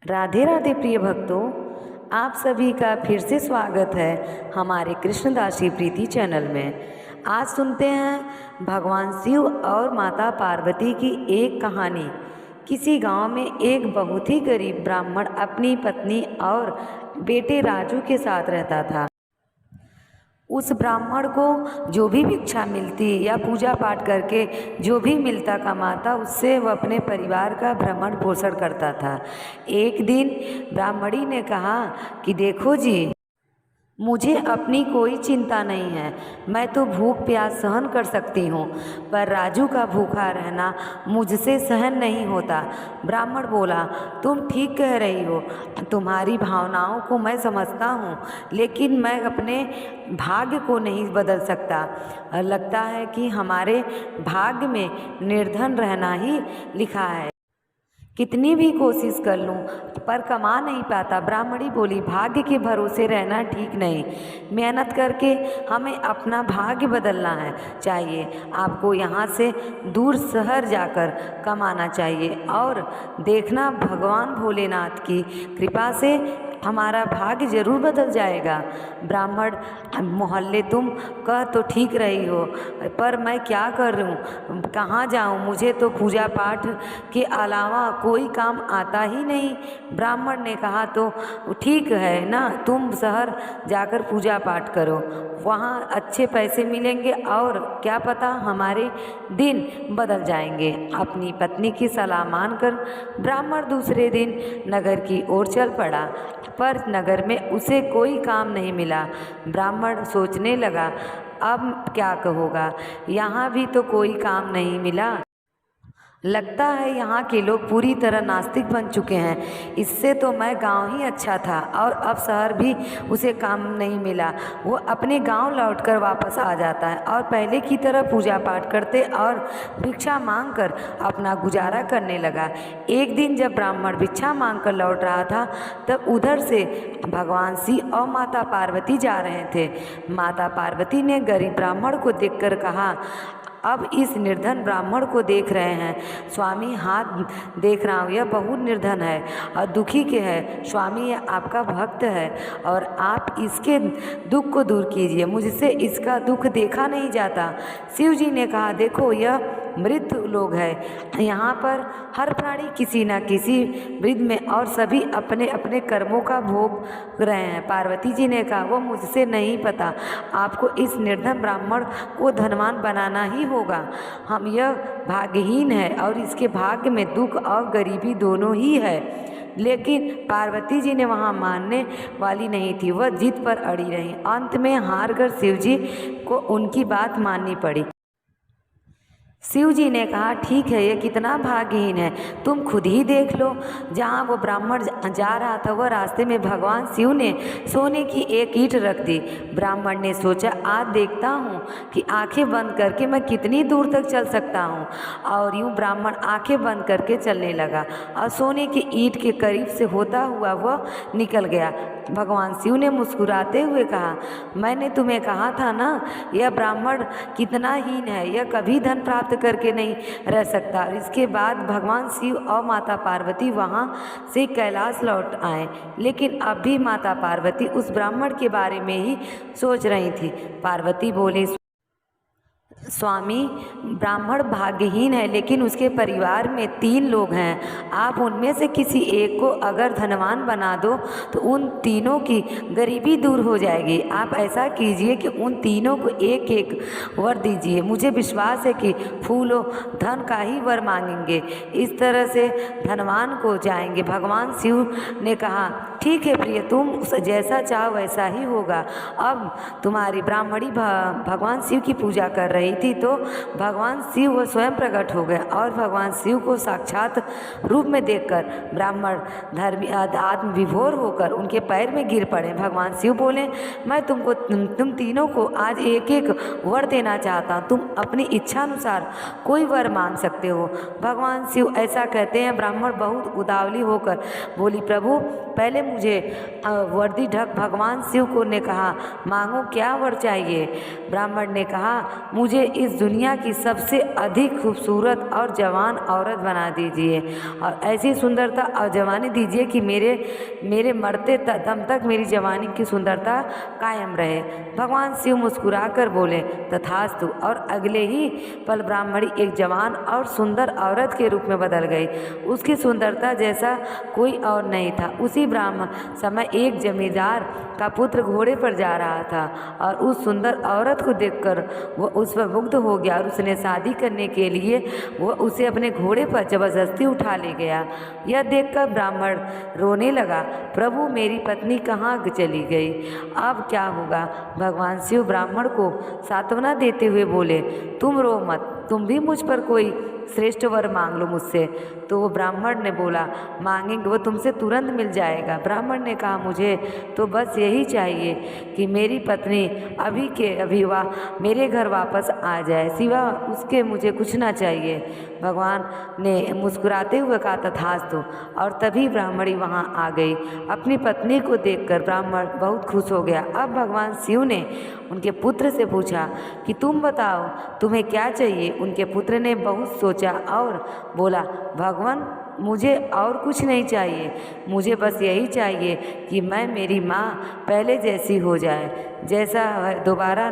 राधे राधे प्रिय भक्तों, आप सभी का फिर से स्वागत है हमारे कृष्णदासी प्रीति चैनल में। आज सुनते हैं भगवान शिव और माता पार्वती की एक कहानी। किसी गांव में एक बहुत ही गरीब ब्राह्मण अपनी पत्नी और बेटे राजू के साथ रहता था। उस ब्राह्मण को जो भी भिक्षा मिलती या पूजा पाठ करके जो भी मिलता कमाता, उससे वह अपने परिवार का भरण पोषण करता था। एक दिन ब्राह्मणी ने कहा कि देखो जी, मुझे अपनी कोई चिंता नहीं है, मैं तो भूख प्यास सहन कर सकती हूँ, पर राजू का भूखा रहना मुझसे सहन नहीं होता। ब्राह्मण बोला, तुम ठीक कह रही हो, तुम्हारी भावनाओं को मैं समझता हूँ, लेकिन मैं अपने भाग्य को नहीं बदल सकता। लगता है कि हमारे भाग्य में निर्धन रहना ही लिखा है। कितनी भी कोशिश कर लूं पर कमा नहीं पाता। ब्राह्मणी बोली, भाग्य के भरोसे रहना ठीक नहीं, मेहनत करके हमें अपना भाग्य बदलना है चाहिए। आपको यहाँ से दूर शहर जाकर कमाना चाहिए और देखना भगवान भोलेनाथ की कृपा से हमारा भाग्य जरूर बदल जाएगा। ब्राह्मण, मोहल्ले तुम कह तो ठीक रही हो, पर मैं क्या करूं, कहाँ जाऊं? मुझे तो पूजा पाठ के अलावा कोई काम आता ही नहीं। ब्राह्मण ने कहा, तो ठीक है ना, तुम शहर जाकर पूजा पाठ करो, वहाँ अच्छे पैसे मिलेंगे और क्या पता हमारे दिन बदल जाएंगे। अपनी पत्नी की सलाह मानकर ब्राह्मण दूसरे दिन नगर की ओर चल पड़ा, पर नगर में उसे कोई काम नहीं मिला। ब्राह्मण सोचने लगा, अब क्या होगा, यहाँ भी तो कोई काम नहीं मिला। लगता है यहाँ के लोग पूरी तरह नास्तिक बन चुके हैं। इससे तो मैं गांव ही अच्छा था और अब शहर भी उसे काम नहीं मिला। वो अपने गांव लौटकर वापस आ जाता है और पहले की तरह पूजा पाठ करते और भिक्षा मांगकर अपना गुजारा करने लगा। एक दिन जब ब्राह्मण भिक्षा मांगकर लौट रहा था, तब उधर से भगवान शिव और माता पार्वती जा रहे थे। माता पार्वती ने गरीब ब्राह्मण को देखकर कहा, अब इस निर्धन ब्राह्मण को देख रहे हैं स्वामी, हाथ देख रहा हूँ, यह बहुत निर्धन है और दुखी के है। स्वामी, यह आपका भक्त है और आप इसके दुख को दूर कीजिए, मुझसे इसका दुख देखा नहीं जाता। शिव जी ने कहा, देखो यह मृत लोग है, यहाँ पर हर प्राणी किसी न किसी वृद्ध में और सभी अपने अपने कर्मों का भोग रहे हैं। पार्वती जी ने कहा, वो मुझसे नहीं पता, आपको इस निर्धन ब्राह्मण को धनवान बनाना ही होगा। हम यह भाग्यहीन है और इसके भाग्य में दुख और गरीबी दोनों ही है। लेकिन पार्वती जी ने वहाँ मानने वाली नहीं थी, वह जिद पर अड़ी रही। अंत में हार कर शिव जी को उनकी बात माननी पड़ी। शिव जी ने कहा, ठीक है, ये कितना भाग्यहीन है, तुम खुद ही देख लो। जहाँ वो ब्राह्मण जा रहा था, वह रास्ते में भगवान शिव ने सोने की एक ईंट रख दी। ब्राह्मण ने सोचा, आज देखता हूँ कि आंखें बंद करके मैं कितनी दूर तक चल सकता हूँ। और यूँ ब्राह्मण आंखें बंद करके चलने लगा और सोने की ईंट के करीब से होता हुआ वह निकल गया। भगवान शिव ने मुस्कुराते हुए कहा, मैंने तुम्हें कहा था ना, यह ब्राह्मण कितना हीन है, यह कभी धन प्राप्त करके नहीं रह सकता। इसके बाद भगवान शिव और माता पार्वती वहाँ से कैलाश लौट आए, लेकिन अब भी माता पार्वती उस ब्राह्मण के बारे में ही सोच रही थी। पार्वती बोले, स्वामी, ब्राह्मण भाग्यहीन है, लेकिन उसके परिवार में 3 लोग हैं। आप उनमें से किसी एक को अगर धनवान बना दो तो उन तीनों की गरीबी दूर हो जाएगी। आप ऐसा कीजिए कि उन तीनों को एक एक वर दीजिए। मुझे विश्वास है कि फूलों धन का ही वर मांगेंगे, इस तरह से धनवान को जाएंगे। भगवान शिव ने कहा, ठीक है प्रिय, तुम जैसा चाहो वैसा ही होगा। अब तुम्हारी ब्राह्मणी भगवान शिव की पूजा कर रही थी, तो भगवान शिव वो स्वयं प्रकट हो गए और भगवान शिव को साक्षात रूप में देखकर ब्राह्मण धर्मी आत्म विभोर होकर उनके पैर में गिर पड़े। भगवान शिव बोले, मैं तुम तीनों को आज एक एक वर देना चाहता हूँ, तुम अपनी इच्छा अनुसार कोई वर मांग सकते हो। भगवान शिव ऐसा कहते हैं। ब्राह्मण बहुत उतावली होकर बोली, प्रभु पहले मुझे वर्दी ढक। भगवान शिव को ने कहा, मांगो क्या वर चाहिए? ब्राह्मण ने कहा, मुझे मुझे इस दुनिया की सबसे अधिक खूबसूरत और जवान औरत बना दीजिए और ऐसी सुंदरता और जवानी दीजिए कि मेरे मरते दम तक मेरी जवानी की सुंदरता कायम रहे। भगवान शिव मुस्कुरा कर बोले तथास्तु, और अगले ही पल ब्राह्मणी एक जवान और सुंदर औरत के रूप में बदल गई। उसकी सुंदरता जैसा कोई और नहीं था। उसी ब्राह्मण समय एक जमींदार का पुत्र घोड़े पर जा रहा था और उस सुंदर औरत को देखकर वह उस पर मुग्ध हो गया और उसने शादी करने के लिए वह उसे अपने घोड़े पर जबरदस्ती उठा ले गया। यह देखकर ब्राह्मण रोने लगा, प्रभु मेरी पत्नी कहाँ चली गई, अब क्या होगा। भगवान शिव ब्राह्मण को सांत्वना देते हुए बोले, तुम रो मत, तुम भी मुझ पर कोई श्रेष्ठ वर मांग लो मुझसे। तो वो ब्राह्मण ने बोला, मांगेंगे, वो तुमसे तुरंत मिल जाएगा। ब्राह्मण ने कहा, मुझे तो बस यही चाहिए कि मेरी पत्नी अभी के अभी मेरे घर वापस आ जाए, सिवा उसके मुझे कुछ ना चाहिए। भगवान ने मुस्कुराते हुए कहा तथास्तु, और तभी ब्राह्मणी वहाँ आ गई। अपनी पत्नी को देखकर ब्राह्मण बहुत खुश हो गया। अब भगवान शिव ने उनके पुत्र से पूछा कि तुम बताओ तुम्हें क्या चाहिए। उनके पुत्र ने बहुत सोचा और बोला, भगवान मुझे और कुछ नहीं चाहिए, मुझे बस यही चाहिए कि मैं मेरी माँ पहले जैसी हो जाए, जैसा दोबारा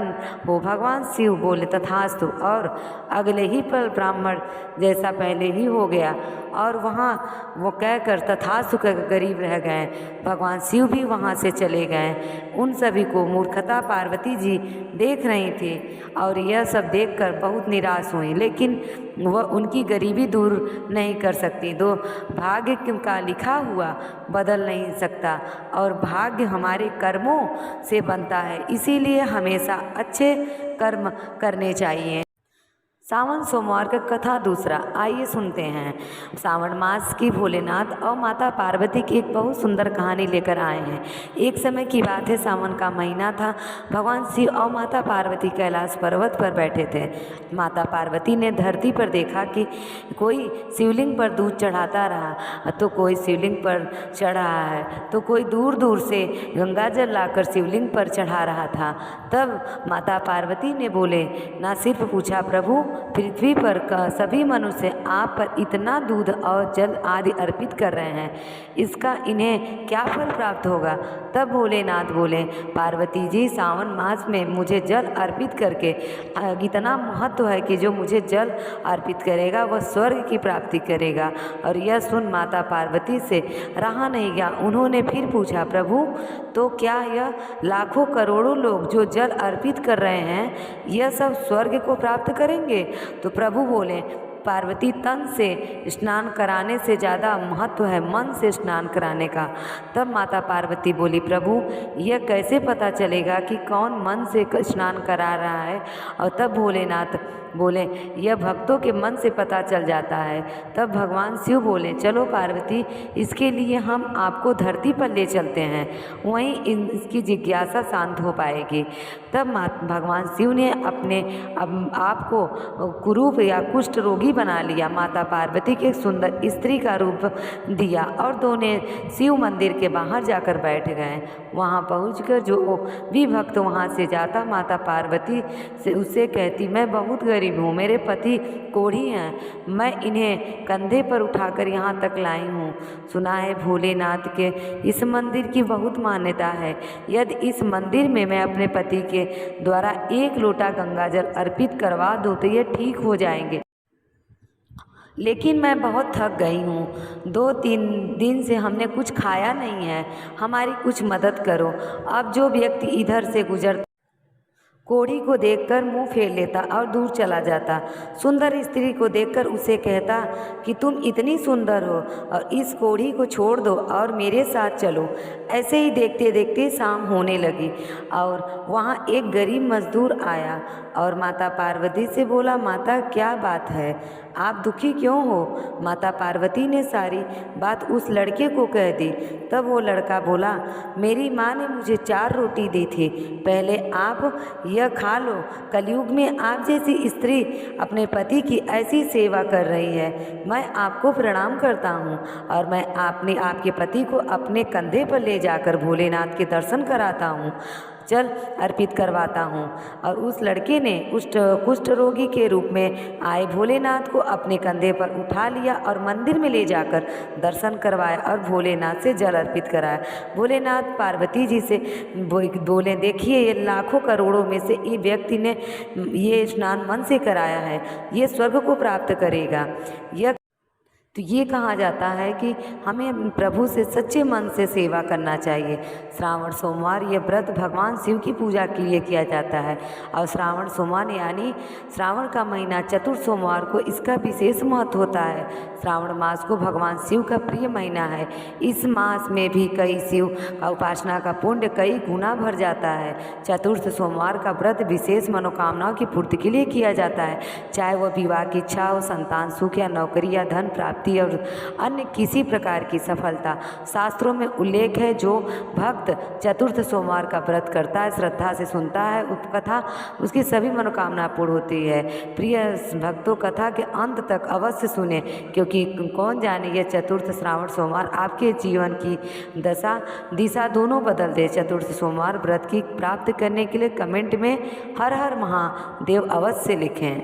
हो। भगवान शिव बोले तथास्तु, और अगले ही पल ब्राह्मण जैसा पहले ही हो गया और वहाँ वो कहकर तथास्तु कहकर गरीब रह गए। भगवान शिव भी वहाँ से चले गए। उन सभी को मूर्खता पार्वती जी देख रही थी और यह सब देखकर बहुत निराश हुई, लेकिन वह उनकी गरीबी दूर नहीं कर सकती। दो भाग्य का लिखा हुआ बदल नहीं सकता और भाग्य हमारे कर्मों से बनता है, इसीलिए हमेशा अच्छे कर्म करने चाहिए। सावन सोमवार का कथा दूसरा, आइए सुनते हैं। सावन मास की भोलेनाथ और माता पार्वती की एक बहुत सुंदर कहानी लेकर आए हैं। एक समय की बात है, सावन का महीना था। भगवान शिव और माता पार्वती कैलाश पर्वत पर बैठे थे। माता पार्वती ने धरती पर देखा कि कोई शिवलिंग पर दूध चढ़ाता रहा, तो कोई शिवलिंग पर चढ़ रहा है, तो कोई दूर दूर से गंगा जल लाकर शिवलिंग पर चढ़ा रहा था। तब माता पार्वती ने बोले ना सिर्फ पूछा, प्रभु पृथ्वी पर का सभी मनुष्य आप पर इतना दूध और जल आदि अर्पित कर रहे हैं, इसका इन्हें क्या फल प्राप्त होगा। तब भोलेनाथ बोले, पार्वती जी सावन मास में मुझे जल अर्पित करके इतना महत्व है कि जो मुझे जल अर्पित करेगा वह स्वर्ग की प्राप्ति करेगा। और यह सुन माता पार्वती से रहा नहीं गया। उन्होंने फिर पूछा, प्रभु तो क्या यह लाखों करोड़ों लोग जो जल अर्पित कर रहे हैं, यह सब स्वर्ग को प्राप्त करेंगे। तो प्रभु बोले, पार्वती तन से स्नान कराने से ज़्यादा महत्व है मन से स्नान कराने का। तब माता पार्वती बोली, प्रभु यह कैसे पता चलेगा कि कौन मन से स्नान करा रहा है। और तब भोलेनाथ बोले, यह भक्तों के मन से पता चल जाता है। तब भगवान शिव बोले, चलो पार्वती इसके लिए हम आपको धरती पर ले चलते हैं, वहीं इसकी जिज्ञासा शांत हो पाएगी। तब भगवान शिव ने अपने आप को कुरूप या कुष्ठ रोगी बना लिया। माता पार्वती के सुंदर स्त्री का रूप दिया और दोनों शिव मंदिर के बाहर जाकर बैठ गए। वहाँ पहुंचकर जो भी भक्त वहाँ से जाता, माता पार्वती से उससे कहती, मैं बहुत गरीब हूँ, मेरे पति कोढ़ी हैं, मैं इन्हें कंधे पर उठाकर यहाँ तक लाई हूँ। सुना है भोलेनाथ के इस मंदिर की बहुत मान्यता है। यदि इस मंदिर में मैं अपने पति के द्वारा 1 लोटा गंगाजल अर्पित करवा दूँ तो ये ठीक हो जाएंगे, लेकिन मैं बहुत थक गई हूँ। 2-3 दिन से हमने कुछ खाया नहीं है, हमारी कुछ मदद करो। अब जो व्यक्ति इधर से गुजरता कोढ़ी को देखकर मुंह फेर लेता और दूर चला जाता। सुंदर स्त्री को देखकर उसे कहता कि तुम इतनी सुंदर हो और इस कोढ़ी को छोड़ दो और मेरे साथ चलो। ऐसे ही देखते देखते शाम होने लगी और वहाँ एक गरीब मजदूर आया और माता पार्वती से बोला, माता क्या बात है, आप दुखी क्यों हो। माता पार्वती ने सारी बात उस लड़के को कह दी। तब वो लड़का बोला, मेरी माँ ने मुझे 4 रोटी दी थी, पहले आप यह खा लो। कलयुग में आप जैसी स्त्री अपने पति की ऐसी सेवा कर रही है, मैं आपको प्रणाम करता हूँ और मैं आपके पति को अपने कंधे पर ले जाकर भोलेनाथ के दर्शन कराता हूँ। चल अर्पित करवाता हूँ। और उस लड़के ने कुष्ठ रोगी के रूप में आए भोलेनाथ को अपने कंधे पर उठा लिया और मंदिर में ले जाकर दर्शन करवाया और भोलेनाथ से जल अर्पित कराया। भोलेनाथ पार्वती जी से बोले, देखिए ये लाखों करोड़ों में से ये व्यक्ति ने ये स्नान मन से कराया है, ये स्वर्ग को प्राप्त करेगा। तो ये कहा जाता है कि हमें प्रभु से सच्चे मन से सेवा करना चाहिए। श्रावण सोमवार ये व्रत भगवान शिव की पूजा के लिए किया जाता है और श्रावण सोमवार यानी श्रावण का महीना चतुर्थ सोमवार को इसका विशेष महत्व होता है। श्रावण मास को भगवान शिव का प्रिय महीना है। इस मास में भी कई शिव का उपासना का पुण्य कई गुना भर जाता है। चतुर्थ सोमवार का व्रत विशेष मनोकामनाओं की पूर्ति के लिए किया जाता है, चाहे वह विवाह की इच्छा हो, संतान सुख या नौकरी या धन प्राप्ति और अन्य किसी प्रकार की सफलता। शास्त्रों में उल्लेख है, जो भक्त चतुर्थ सोमवार का व्रत करता है, श्रद्धा से सुनता है उपकथा, उसकी सभी मनोकामना पूर्ण होती है। प्रिय भक्तों, कथा के अंत तक अवश्य सुने, क्योंकि कौन जाने यह चतुर्थ श्रावण सोमवार आपके जीवन की दिशा दोनों बदल दे। चतुर्थ सोमवार व्रत की प्राप्त करने के लिए कमेंट में हर हर महादेव अवश्य लिखें।